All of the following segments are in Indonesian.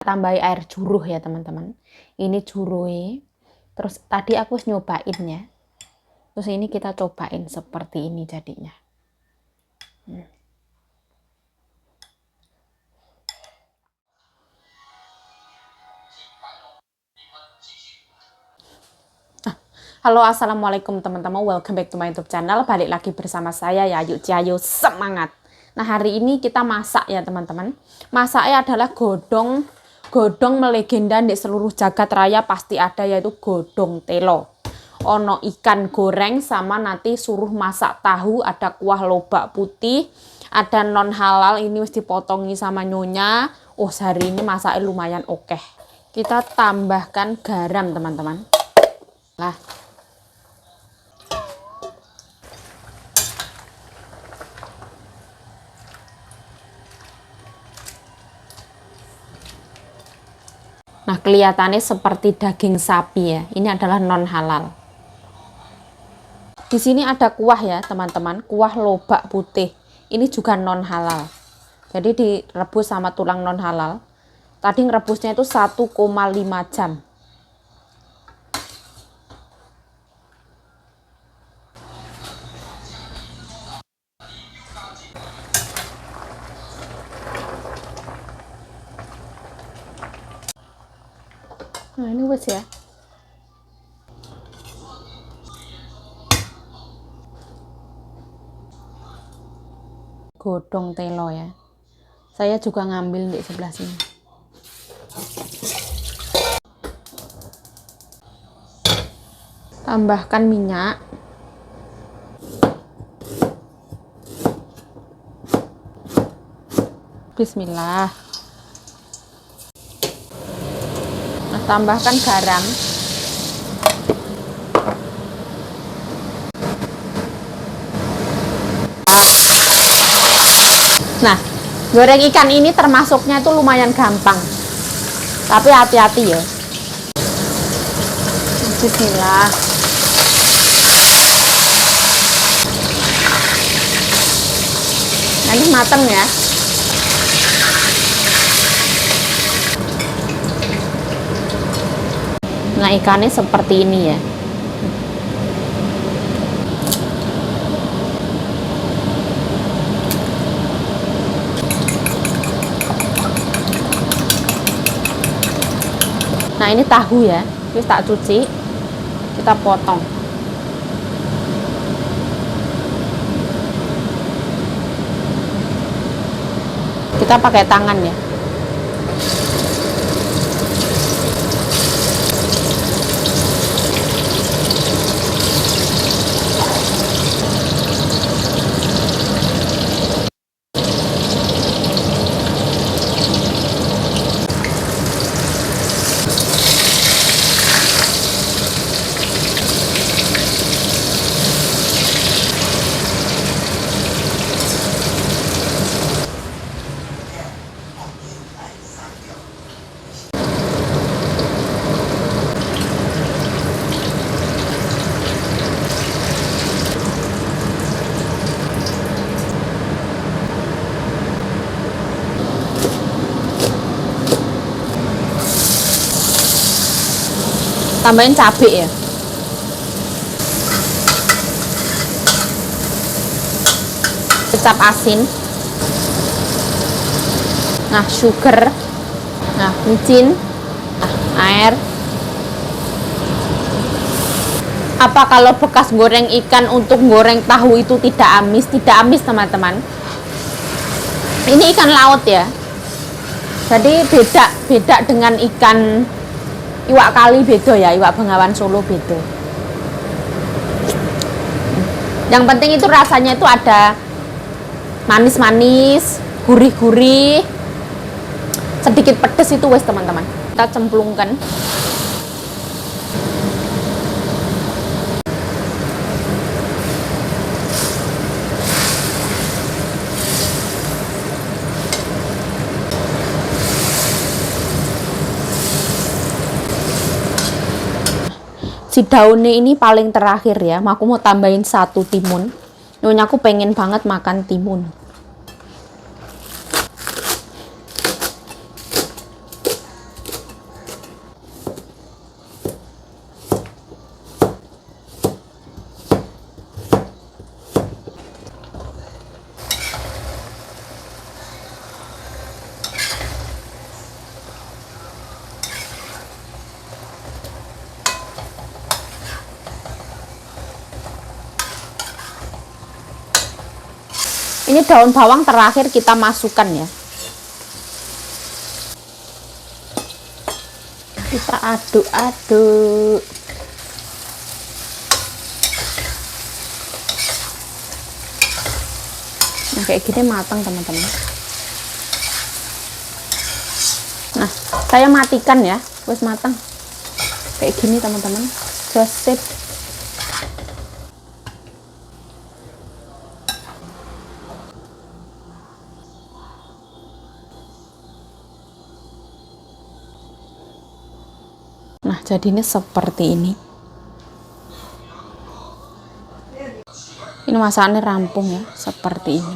Tambahi air juruh ya teman-teman. Ini juruhe. Terus tadi aku nyobain ya. Terus ini kita cobain seperti ini jadinya. Halo, assalamualaikum teman-teman, welcome back to my YouTube channel. Balik lagi bersama saya Yayu Ciayo, semangat. Nah, hari ini kita masak ya teman-teman. Masaknya adalah godong melegenda di seluruh jagat raya pasti ada, yaitu godong telo. Ono ikan goreng sama nanti suruh masak tahu, ada kuah lobak putih, ada non halal ini mesti dipotongi sama nyonya. Oh, hari ini masaknya lumayan oke. Kita tambahkan garam teman-teman. Nah, kelihatannya seperti daging sapi ya. Ini adalah non halal. Di sini ada kuah ya, teman-teman. Kuah lobak putih. Ini juga non halal. Jadi direbus sama tulang non halal. Tadi ngerebusnya itu 1,5 jam. Nah, ini wes ya. Godong telo ya. Saya juga ngambil di sebelah sini. Tambahkan minyak. Bismillah. Nah, tambahkan garam. Nah, goreng ikan ini termasuknya itu lumayan gampang. Tapi hati-hati ya. Bismillah. Nah, ini mateng ya. Nah, ikannya seperti ini ya. Nah, ini tahu ya. Terus tak cuci. Kita potong. Kita pakai tangan ya. Tambahin cabai ya. Kecap asin. Nah, sugar. Nah, micin. Nah, air. Apa kalau bekas goreng ikan untuk goreng tahu itu tidak amis? Tidak amis teman-teman. Ini ikan laut ya. Jadi beda dengan ikan iwak kali beda ya, iwak Bengawan Solo beda. Yang penting itu rasanya itu ada manis-manis, gurih-gurih, sedikit pedes itu wes teman-teman. Kita cemplungkan. Si daunnya ini paling terakhir ya. Aku mau tambahin 1 timun. Nyonya aku pengen banget makan timun. Ini daun bawang terakhir kita masukkan ya. Kita aduk-aduk. Nah, kayak gini matang teman-teman. Nah, saya matikan ya. Wes matang. Kayak gini teman-teman. Just sip. Nah, jadinya seperti ini. Ini masakannya rampung ya, seperti ini.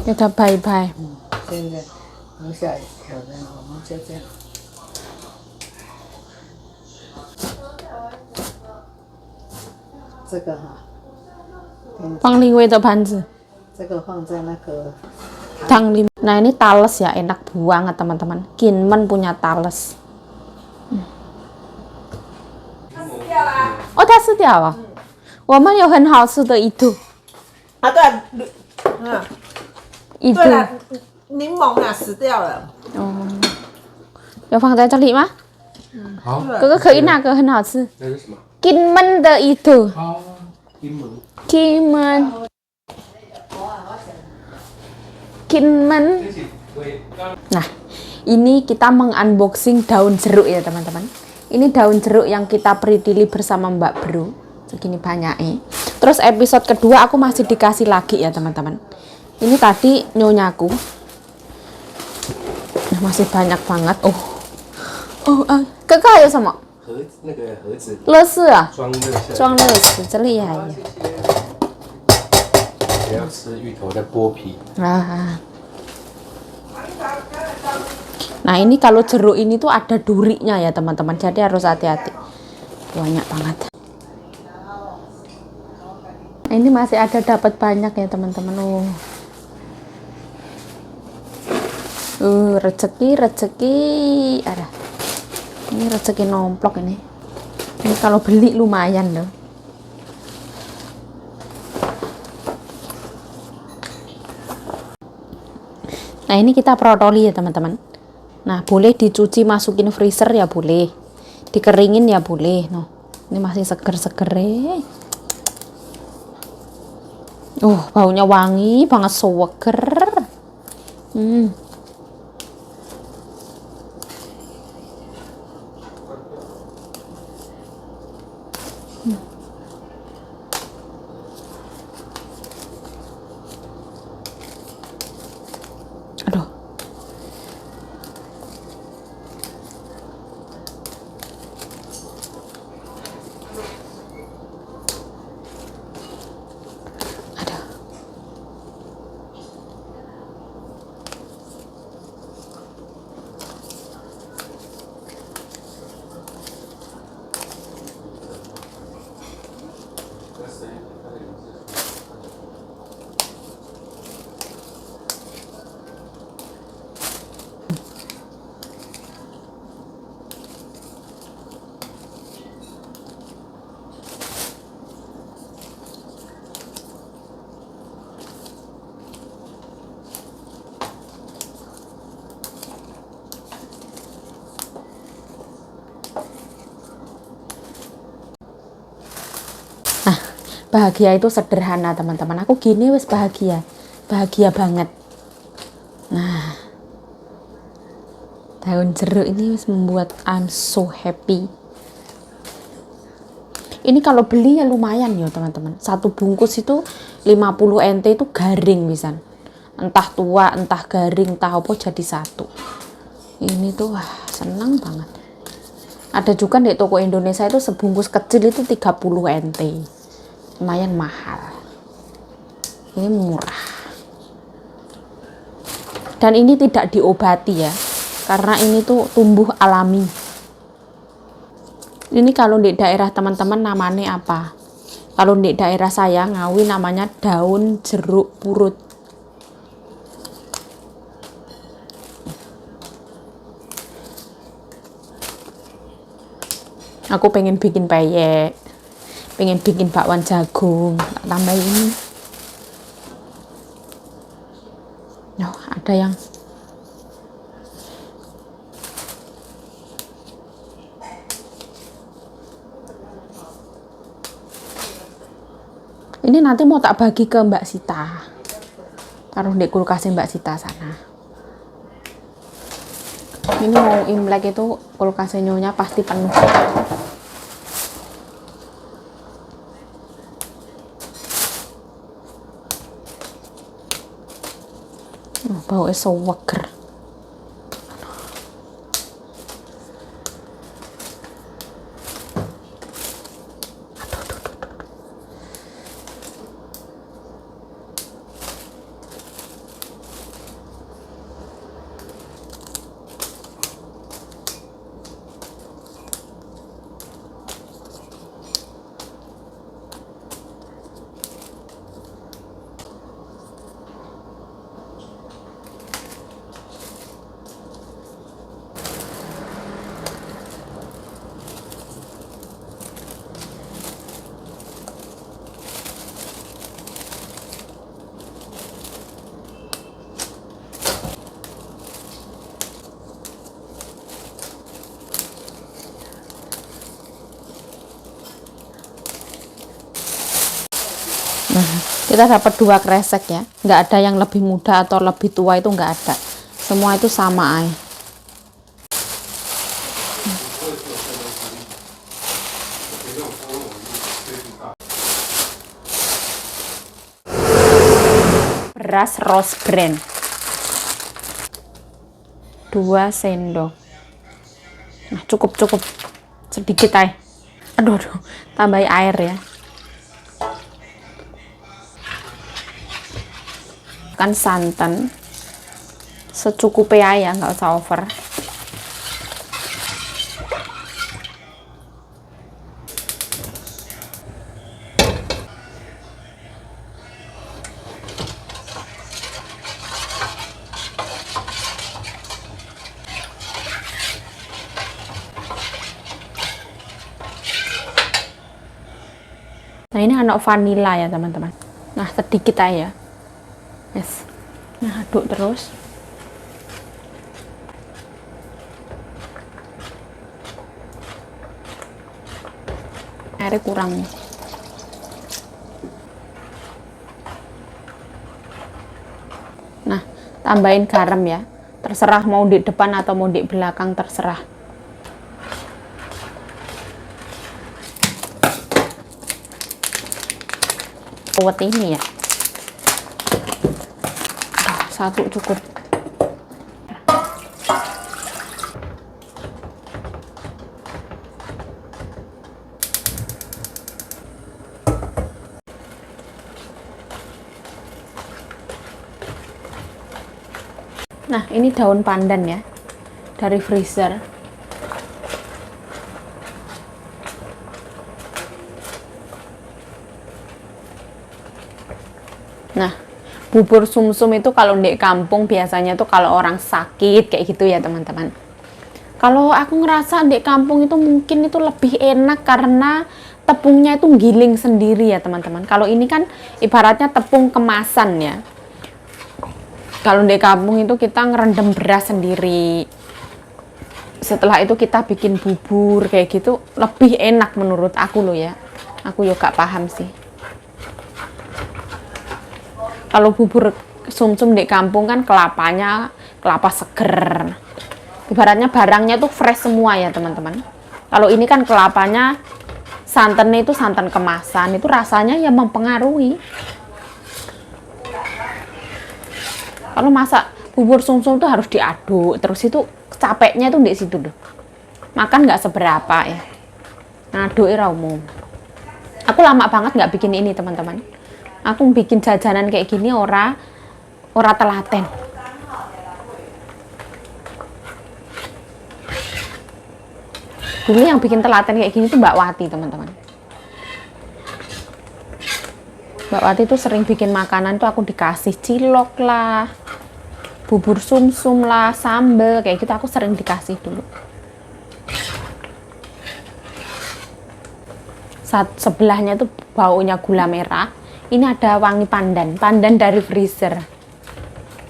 Kita bye-bye. 现在等下一挑战，我们就这样。这个哈，放另外的盘子。这个放在那个 Nah, ini tales ya, enak banget teman-teman. Kinmen punya tales. Oh, 它死掉了。我们有很好吃的一度。啊，对啊，嗯，一度。对了，柠檬啊死掉了。哦，有放在这里吗？好，哥哥可以那个很好吃。那是什么？ Kinmen的itu. 好，柠檬。 Kinmen. Kinmen. Nah, ini kita mengunboxing daun jeruk ya teman-teman. Ini daun jeruk yang kita peritili bersama Mbak Bro. Segini banyaknya. Terus episode kedua aku masih dikasih lagi ya teman-teman. Ini tadi nyonyaku. Nah, masih banyak banget. Kakak ayo sama. 那个盒子乐事啊，装热下，装乐事，这厉害呀！不要吃芋头的剥皮。 Nah, ini kalau jeruk ini tuh ada durinya ya teman-teman, jadi harus hati-hati. Banyak banget. Nah, ini masih ada dapat banyak ya teman-teman. Rezeki ada. Ini rezeki nomplok ini. Ini kalau beli lumayan loh. Nah, ini kita protoli ya teman-teman. Nah, boleh dicuci masukin freezer ya boleh. Dikeringin ya boleh. Noh, ini masih seger-seger. Baunya wangi banget, seger. Aduh. Aduh. Bahagia itu sederhana teman-teman. Aku gini wes bahagia banget. Nah, daun jeruk ini wes membuat I'm so happy. Ini kalau beli ya lumayan ya teman-teman. Satu bungkus itu 50 NT itu garing bisa. Entah tua, entah garing, entah apa jadi satu. Ini tuh wah senang banget. Ada juga di toko Indonesia itu sebungkus kecil itu 30 NT. Lumayan mahal. Ini murah. Dan ini tidak diobati ya. Karena ini tuh tumbuh alami. Ini kalau di daerah teman-teman namanya apa? Kalau di daerah saya Ngawi namanya daun jeruk purut. Aku pengen bikin peyek, pengen bikin bakwan jagung, tak tambah ini. Oh, ada yang ini nanti mau tak bagi ke Mbak Sita, taruh di kulkasnya Mbak Sita sana. Ini mau Imlek itu kulkasnya nyonya pasti penuh. Baunya seweger. Nah, kita dapat 2 kresek ya, nggak ada yang lebih muda atau lebih tua, itu nggak ada, semua itu sama ay. Beras rose bran 2 sendok. Nah, cukup sedikit ay. Aduh, tambahin air ya. Kan santan secukupnya ya, nggak usah over. Nah, ini anak vanila ya teman-teman. Nah, sedikit aja. Yes. Nah, aduk terus. Airnya kurang. Nah, tambahin garam ya. Terserah mau di depan atau mau di belakang, terserah. Buat ini ya. Satu cukup. Nah, ini daun pandan ya, dari freezer. Nah, bubur sumsum itu kalau di kampung biasanya tuh kalau orang sakit kayak gitu ya teman-teman. Kalau aku ngerasa di kampung itu mungkin itu lebih enak karena tepungnya itu giling sendiri ya teman-teman. Kalau ini kan ibaratnya tepung kemasan ya. Kalau di kampung itu kita ngerendam beras sendiri. Setelah itu kita bikin bubur kayak gitu, lebih enak menurut aku loh ya. Aku juga paham sih. Kalau bubur sumsum di kampung kan kelapanya kelapa seger. Ibaratnya barangnya tuh fresh semua ya teman-teman. Kalau ini kan kelapanya, santannya itu santan kemasan, itu rasanya ya mempengaruhi. Kalau masak bubur sumsum tuh harus diaduk, terus itu capeknya tuh di situ tuh. Makan nggak seberapa ya. Ngaduk umum. Aku lama banget nggak bikin ini teman-teman. Aku bikin jajanan kayak gini ora telaten. Dulu yang bikin telaten kayak gini tuh Mbak Wati teman-teman. Mbak Wati tuh sering bikin makanan tuh aku dikasih cilok lah, bubur sumsum lah, sambel kayak gitu aku sering dikasih dulu. sebelahnya itu baunya gula merah. Ini ada wangi pandan dari freezer.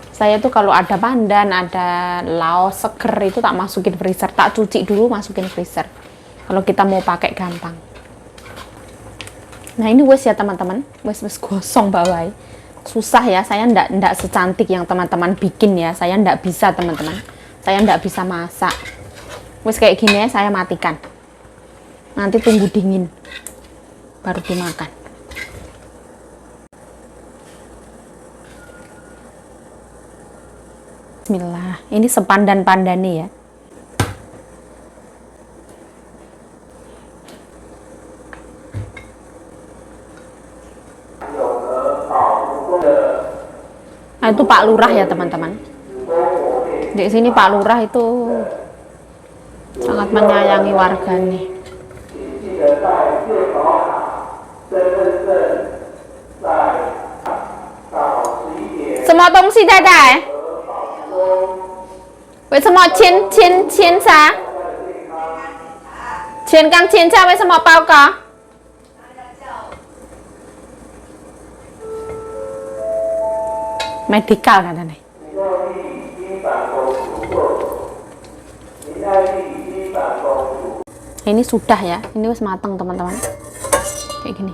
Saya tuh kalau ada pandan, ada laos seger itu tak masukin freezer, tak cuci dulu masukin freezer. Kalau kita mau pakai gampang. Nah ini wes ya teman-teman, wes gosong bawah. Susah ya, saya ndak secantik yang teman-teman bikin ya. Saya ndak bisa teman-teman. Saya ndak bisa masak. Wes kayak gini ya, saya matikan. Nanti tunggu dingin baru dimakan. Bismillah. Ini sepandan-pandane ya. Nah, itu Pak Lurah ya teman-teman. Di sini Pak Lurah itu sangat menyayangi warganya. Semua tongsi dadai. 为什么签啥？钱刚签下为什么报告？ Medical katanya. Ini sudah ya, ini wis matang teman-teman. Kayak gini.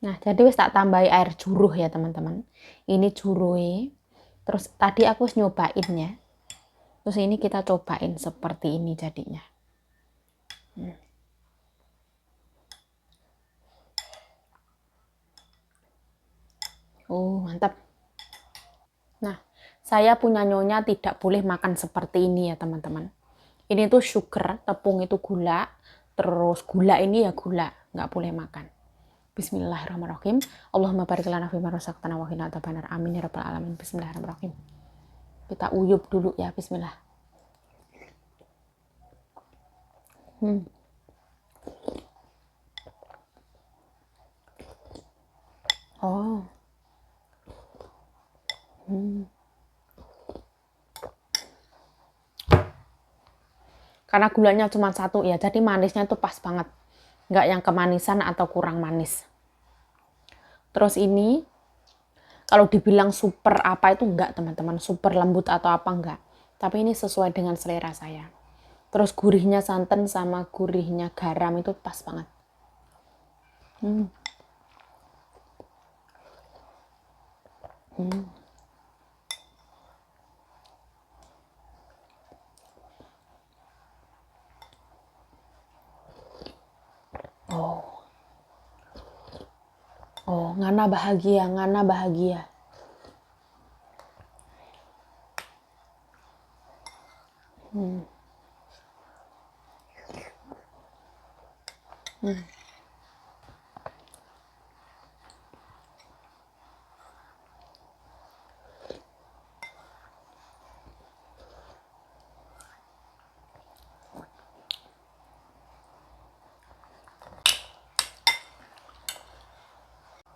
Nah, jadi wis tak tambahi air juruh ya teman-teman. Ini juruhe. Terus tadi aku wis nyobain ya. Terus ini kita cobain seperti ini jadinya. Oh, mantap. Nah, saya punya nyonya tidak boleh makan seperti ini ya teman-teman. Ini tuh sugar, tepung itu gula, terus gula ini ya gula, nggak boleh makan. Bismillahirrahmanirrahim. Allahumma barik lana fima razaqtana wa qina adzabannar. Amin ya rabbal alamin. Bismillahirrahmanirrahim. Kita uyup dulu ya, bismillah. Oh. Karena gulanya cuma satu ya, jadi manisnya itu pas banget. Nggak yang kemanisan atau kurang manis. Terus ini, kalau dibilang super apa itu enggak teman-teman. Super lembut atau apa enggak. Tapi ini sesuai dengan selera saya. Terus gurihnya santan sama gurihnya garam itu pas banget. Oh, ngana bahagia, ngana bahagia.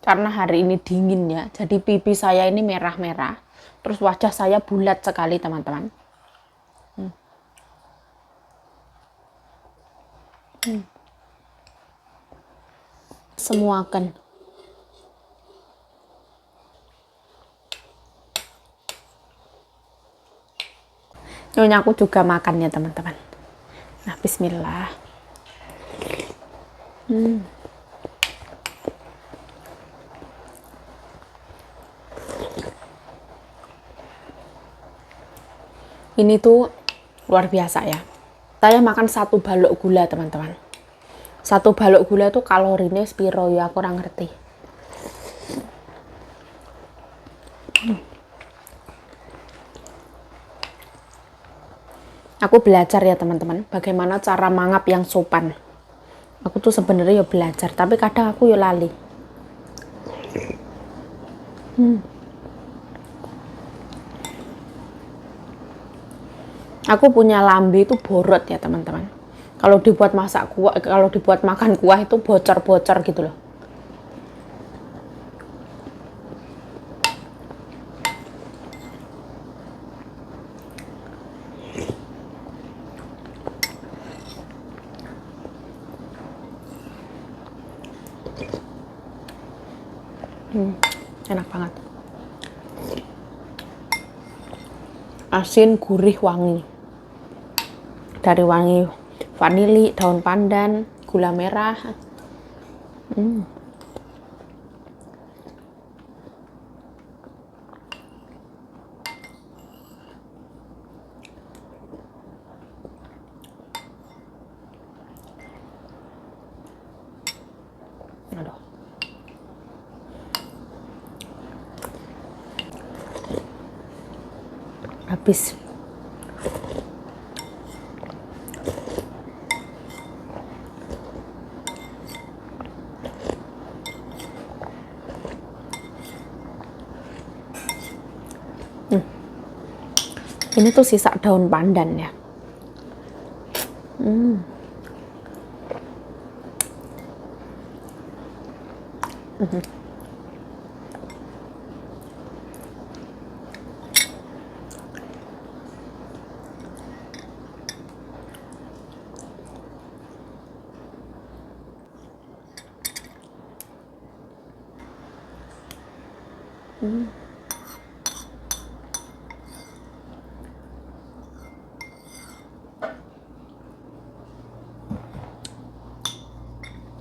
Karena hari ini dingin ya, jadi pipi saya ini merah-merah. Terus wajah saya bulat sekali teman-teman. Semuakan. Nyonya aku juga makan ya teman-teman. Nah, bismillah. Ini tuh luar biasa ya. Saya makan 1 balok gula teman-teman. 1 balok gula tuh kalorinya sepiro ya, aku kurang ngerti. Aku belajar ya teman-teman, bagaimana cara mangap yang sopan. Aku tuh sebenarnya ya belajar, tapi kadang aku ya lali. Aku punya lambe itu borot ya teman-teman. Kalau dibuat masak kuah, kalau dibuat makan kuah itu bocor-bocor gitu loh. Enak banget. Asin, gurih, wangi. Dari wangi vanili, daun pandan, gula merah. Aduh. Habis. Ini tuh sisa daun pandan ya.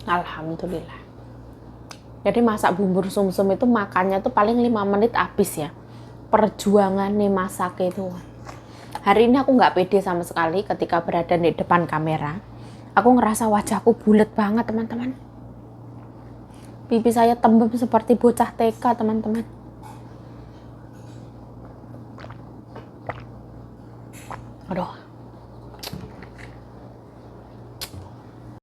Alhamdulillah. Jadi masak bubur sumsum itu makannya tuh paling 5 menit habis ya. Perjuangan nih masak itu. Hari ini aku nggak pede sama sekali ketika berada di depan kamera. Aku ngerasa wajahku bulat banget teman-teman. Pipi saya tembem seperti bocah TK teman-teman. Aduh.